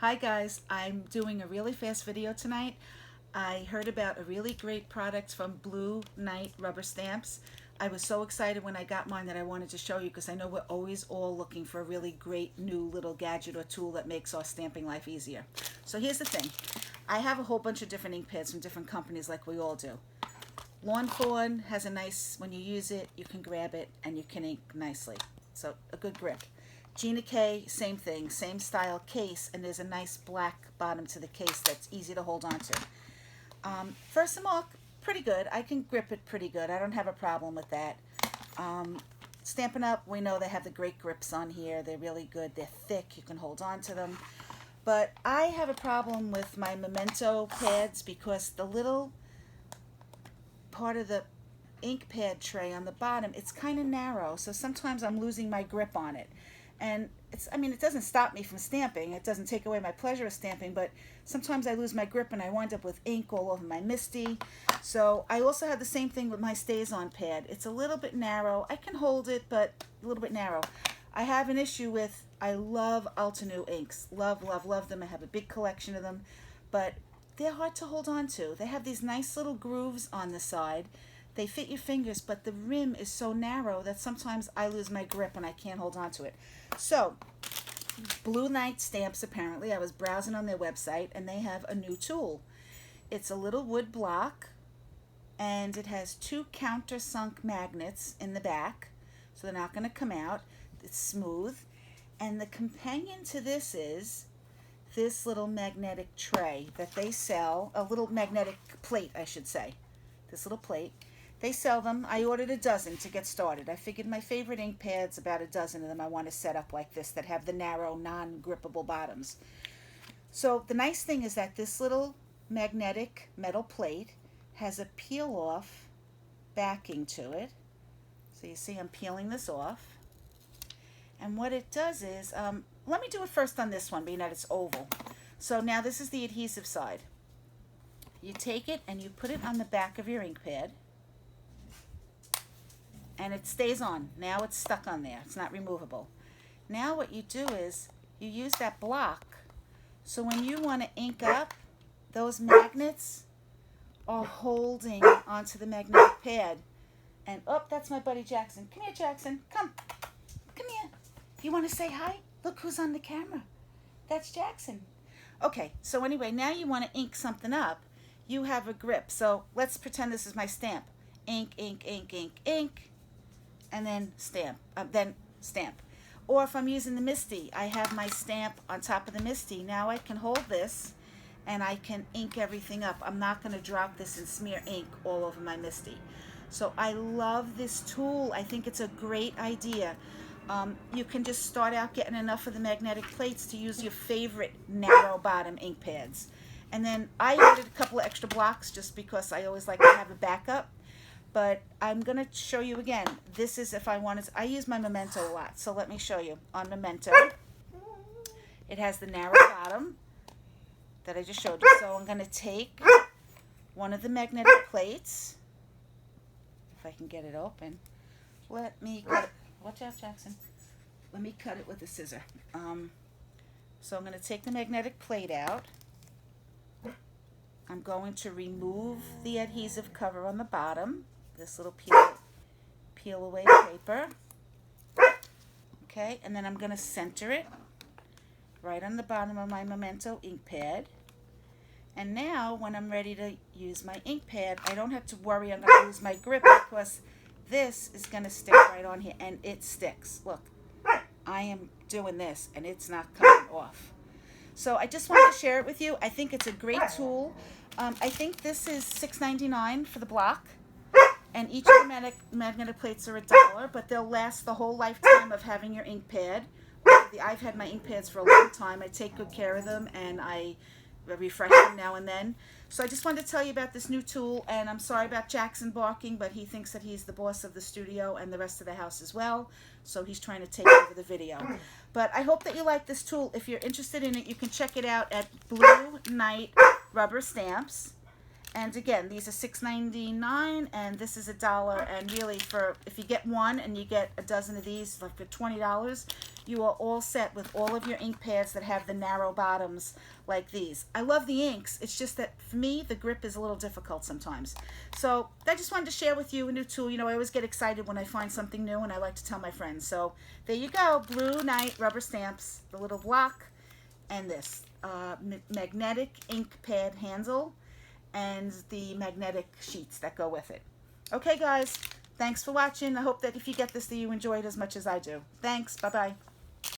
Hi guys, I'm doing a really fast video tonight. I heard about a really great product from Blue Knight Rubber Stamps. I was so excited when I got mine that I wanted to show you because I know we're always all looking for a really great new little gadget or tool that makes our stamping life easier. So here's the thing. I have a whole bunch of different ink pads from different companies like we all do. Lawn Fawn has a nice, when you use it, you can grab it and you can ink nicely. So a good grip. Gina K, same thing, same style case, and there's a nice black bottom to the case that's easy to hold on to. Versamark, pretty good. I can grip it pretty good. I don't have a problem with that. Stampin' Up, we know they have the great grips on here. They're really good. They're thick. You can hold on to them. But I have a problem with my Memento pads because the little part of the ink pad tray on the bottom, it's kind of narrow. So sometimes I'm losing my grip on it. And it doesn't stop me from stamping. It doesn't take away my pleasure of stamping, but sometimes I lose my grip and I wind up with ink all over my MISTI. So I also have the same thing with my StazOn pad. It's a little bit narrow. I can hold it, but a little bit narrow. I have an issue with, I love Altenew inks. Love, love, love them. I have a big collection of them, but they're hard to hold on to. They have these nice little grooves on the side. They fit your fingers, but the rim is so narrow that sometimes I lose my grip and I can't hold on to it. So, Blue Knight Stamps, apparently, I was browsing on their website, and they have a new tool. It's a little wood block, and it has two countersunk magnets in the back, so they're not going to come out. It's smooth. And the companion to this is this little magnetic tray that they sell, a little magnetic plate, I should say. This little plate. They sell them. I ordered a dozen to get started. I figured my favorite ink pads, about a dozen of them I want to set up like this that have the narrow, non-grippable bottoms. So the nice thing is that this little magnetic metal plate has a peel-off backing to it. So you see I'm peeling this off. And what it does is, let me do it first on this one, being that it's oval. So now this is the adhesive side. You take it and you put it on the back of your ink pad. And it stays on. Now it's stuck on there. It's not removable. Now what you do is you use that block. So when you want to ink up, those magnets are holding onto the magnetic pad. And, oh, that's my buddy Jackson. Come here, Jackson. Come. Come here. You want to say hi? Look who's on the camera. That's Jackson. Okay, so anyway, now you want to ink something up. You have a grip. So let's pretend this is my stamp. Ink, ink, ink, ink, ink. And then stamp, Or if I'm using the MISTI, I have my stamp on top of the MISTI. Now I can hold this and I can ink everything up. I'm not going to drop this and smear ink all over my MISTI. So I love this tool. I think it's a great idea. You can just start out getting enough of the magnetic plates to use your favorite narrow bottom ink pads. And then I ordered a couple of extra blocks just because I always like to have a backup. But I'm going to show you again. This is if I wanted to, I use my Memento a lot. So let me show you. On Memento, it has the narrow bottom that I just showed you. So I'm going to take one of the magnetic plates. If I can get it open. Let me cut it. Watch out, Jackson. Let me cut it with a scissor. So I'm going to take the magnetic plate out. I'm going to remove the adhesive cover on the bottom. This little peel away paper. Okay, and then I'm going to center it right on the bottom of my Memento ink pad. And now when I'm ready to use my ink pad, I don't have to worry I'm going to lose my grip because this is going to stick right on here, and it sticks. Look, I am doing this and it's not coming off. So I just wanted to share it with you. I think it's a great tool. I think this is $6.99 for the block. And each of the magnetic plates are $1, but they'll last the whole lifetime of having your ink pad. I've had my ink pads for a long time. I take good care of them, and I refresh them now and then. So I just wanted to tell you about this new tool, and I'm sorry about Jackson barking, but he thinks that he's the boss of the studio and the rest of the house as well, so he's trying to take over the video. But I hope that you like this tool. If you're interested in it, you can check it out at Blue Knight Rubber Stamps. And again, these are $6.99, and this is $1. And really, for if you get one and you get a dozen of these, like for $20, you are all set with all of your ink pads that have the narrow bottoms like these. I love the inks. It's just that for me, the grip is a little difficult sometimes. So I just wanted to share with you a new tool. You know, I always get excited when I find something new, and I like to tell my friends. So there you go, Blue Night rubber stamps, the little block, and this magnetic ink pad handle, and the magnetic sheets that go with it. Okay, guys, thanks for watching. I hope that if you get this, that you enjoy it as much as I do. Thanks. Bye-bye.